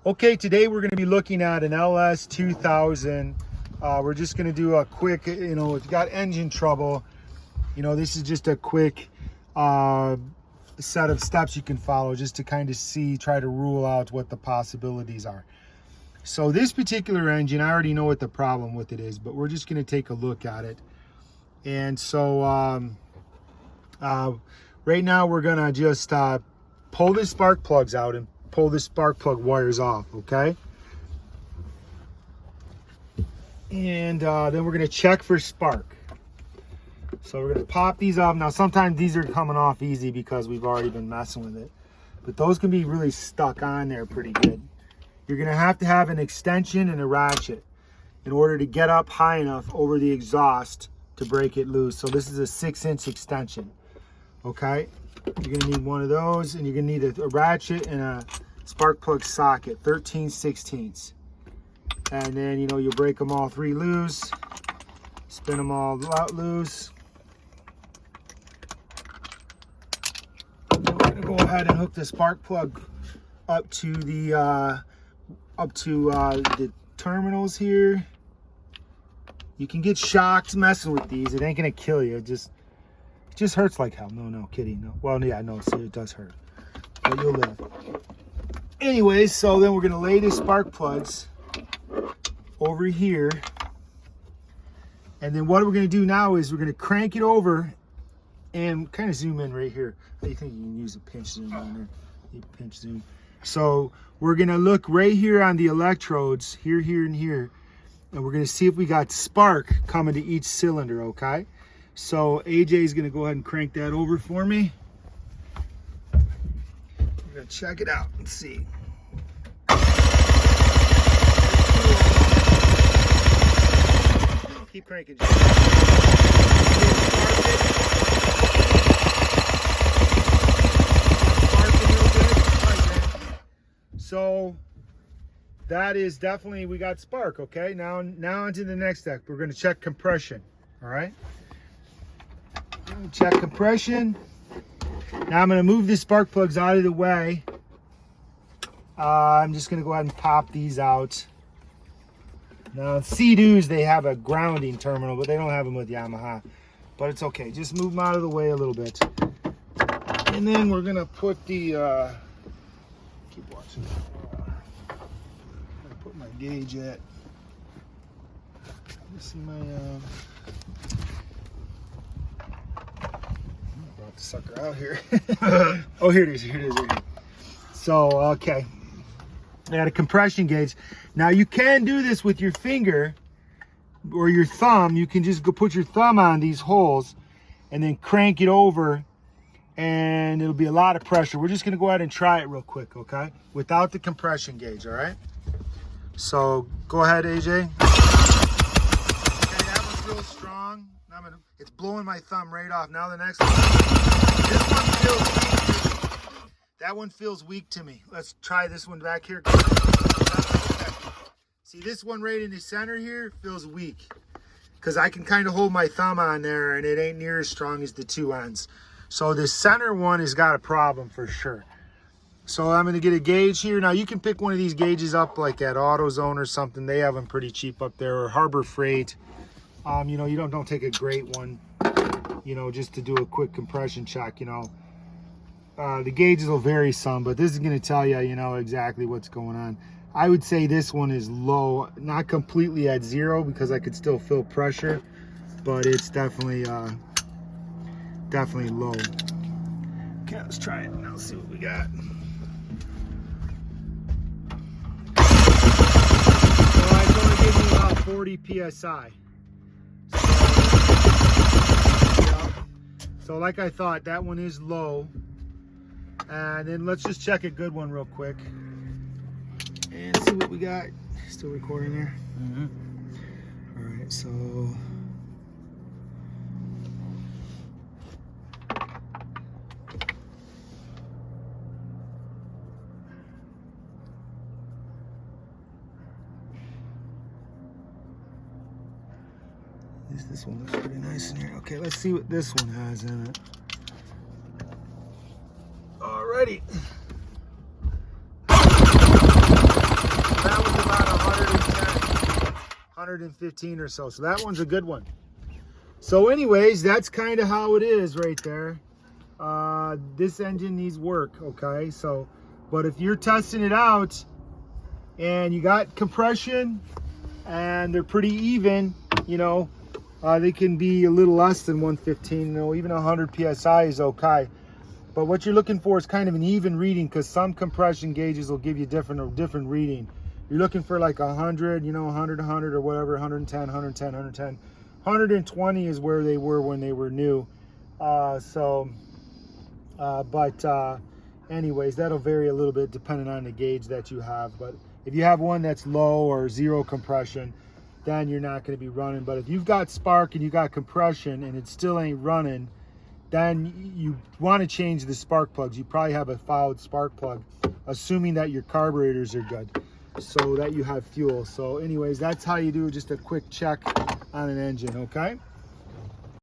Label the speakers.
Speaker 1: Okay, today we're going to be looking at an LS2000. We're just going to do a quick, if you got engine trouble, this is just a quick set of steps you can follow just to kind of try to rule out what the possibilities are. So this particular engine, I already know what the problem with it is, but we're just going to take a look at it. And so right now we're going to just pull the spark plugs out and pull the spark plug wires off, okay? And then we're going to check for spark. So we're going to pop these off. Now sometimes these are coming off easy because we've already been messing with it, but those can be really stuck on there pretty good. You're going to have an extension and a ratchet in order to get up high enough over the exhaust to break it loose. So this is a 6-inch extension, okay? You're going to need one of those, and you're going to need a ratchet and a spark plug socket, 13/16. And then, you'll break them all three loose, spin them all out loose. And we're going to go ahead and hook the spark plug up to the terminals here. You can get shocked messing with these. It ain't going to kill you. It just hurts like hell. No, kidding. No. Well, yeah, no, so it does hurt, but you'll live. Anyways, so then we're going to lay the spark plugs over here. And then what we're going to do now is we're going to crank it over and kind of zoom in right here. I think you can use a pinch zoom on there. You pinch zoom. So we're going to look right here on the electrodes, here, and here. And we're going to see if we got spark coming to each cylinder, okay? So AJ is going to go ahead and crank that over for me. We're going to check it out and see. Keep cranking. So that is definitely, we got spark, okay? Now onto the next step. We're going to check compression, all right? Check compression. Now I'm going to move the spark plugs out of the way. I'm just going to go ahead and pop these out. Now Sea-Doos, they have a grounding terminal, but they don't have them with Yamaha. But it's okay. Just move them out of the way a little bit. And then we're going to put the... keep watching. I'm going to put my gauge at... Let's see my... brought the sucker out here. Oh, here it is. So, okay. I got a compression gauge. Now you can do this with your finger or your thumb. You can just go put your thumb on these holes and then crank it over, and it'll be a lot of pressure. We're just gonna go ahead and try it real quick, okay? Without the compression gauge, all right? So go ahead, AJ. Okay, that one's real strong. It's blowing my thumb right off. Now the next one. This one feels weak. That one feels weak to me. Let's try this one back here. See, this one right in the center here feels weak because I can kind of hold my thumb on there and it ain't near as strong as the two ends. So the center one has got a problem for sure. So I'm going to get a gauge here. Now you can pick one of these gauges up like at AutoZone or something. They have them pretty cheap up there, or Harbor Freight. You don't take a great one, just to do a quick compression check, The gauges will vary some, but this is going to tell you, exactly what's going on. I would say this one is low, not completely at zero because I could still feel pressure, but it's definitely low. Okay, let's try it now. See what we got. So it's only giving me about 40 psi. So like I thought, that one is low. And then let's just check a good one real quick and see what we got. Still recording there? Mm-hmm. All right, so this one looks pretty nice in here. Okay, let's see what this one has in it. Alrighty. 115 or so. So that one's a good one. So anyways, that's kind of how it is right there. This engine needs work, okay? So, but if you're testing it out and you got compression and they're pretty even, you know, they can be a little less than 115, you know, even 100 PSI is okay. But what you're looking for is kind of an even reading, because some compression gauges will give you different reading. You're looking for like 100, you know, 100, 100 or whatever, 110, 110, 110. 120 is where they were when they were new. Anyways, that'll vary a little bit depending on the gauge that you have. But if you have one that's low or zero compression, then you're not going to be running. But if you've got spark and you got compression and it still ain't running, then you want to change the spark plugs. You probably have a fouled spark plug, assuming that your carburetors are good, so that you have fuel. So anyways, that's how you do just a quick check on an engine, okay?